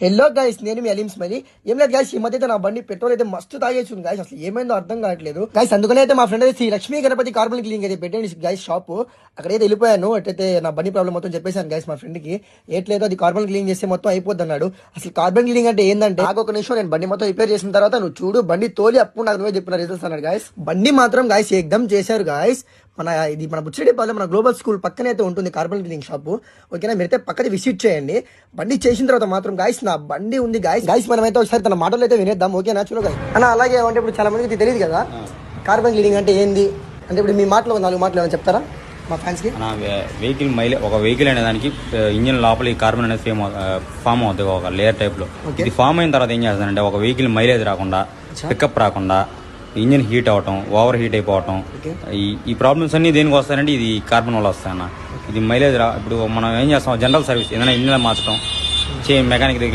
Hello guys, నేను మీ Aleem smiley. ఏం లేదు గైస్, ఈ మధ్య అయితే నా బండి పెట్రోల్ అయితే మస్తు తాగేస్తుంది గైస్. అసలు ఏమైందో అర్థం కావట్లేదు గైస్. అందుకనే అయితే మా ఫ్రెండ్ అయితే శ్రీ లక్ష్మీ గణపతి కార్బన్ క్లీనింగ్ అయితే పెట్టండి గైస్ షాప్. అక్కడైతే వెళ్ళిపోయాను. అట్టయితే నా బండి ప్రాబ్లం మొత్తం చెప్పేశాను గైస్ మా ఫ్రెండ్ కి. ఏట్లేదు అది కార్బన్ క్లీనింగ్ చేస్తే మొత్తం అయిపోద్ది అన్నాడు. అసలు కార్బన్ క్లీనింగ్ అంటే ఏంటంటే, నాకు ఒక నిమిషం నేను బండి మొత్తం రిపేర్ చేసిన తర్వాత నువ్వు చూడు బండి తోలి అప్పుడు నాకు నువ్వే చెప్పిన రిజల్ట్స్ అన్నాడు గైస్. బండి మాత్రం గైస్ ఎగ్దమ్ చేశారు గైస్. మన బుచ్చిరెడ్డిపాలెం మన గ్లోబల్ స్కూల్ పక్కనే అయితే ఉంటుంది కార్బన్ క్లీనింగ్ షాప్. ఓకేనా, మీరైతే పక్కన విజిట్ చేయండి. బండి చేసిన తర్వాత మాత్రం గాయస్ నా బండి ఉంది గాయస్ మనమైతే ఒకసారి తన మాటలు అయితే వినేద్దాం. ఓకేనా, చూడు గాయస్. అన్న అలాగే అంటే ఇప్పుడు చాలా మందికి తెలియదు కదా కార్బన్ క్లీనింగ్ అంటే ఏంది అంటే, ఇప్పుడు మీ మాటలు 4 మాటలు ఏమైనా చెప్తారా మా ఫ్యాన్స్ కి? వెహికల్ ఒక వెహికల్ అనే దానికి ఇంజిన్ లోపల ఈ కార్బన్ అనేది ఫామ్ అవుతుంది ఒక లేయర్ టైప్ లో. ఇది ఫామ్ అయిన తర్వాత ఏం చేస్తానంటే, ఒక వెహికల్ మైలేజ్ రాకుండా, పికప్ రాకుండా, ఇంజిన్ హీట్ అవటం, ఓవర్ హీట్ అయిపోవటం, ఈ ప్రాబ్లమ్స్ అన్ని దేనికి వస్తాయంటే ఇది కార్బన్ వల్ల వస్తాయన్న. ఇది మైలేజ్ ఇప్పుడు మనం ఏం చేస్తాం, జనరల్ సర్వీస్ ఏదైనా ఇంజిన్ మార్చడం, మెకానిక్ దగ్గర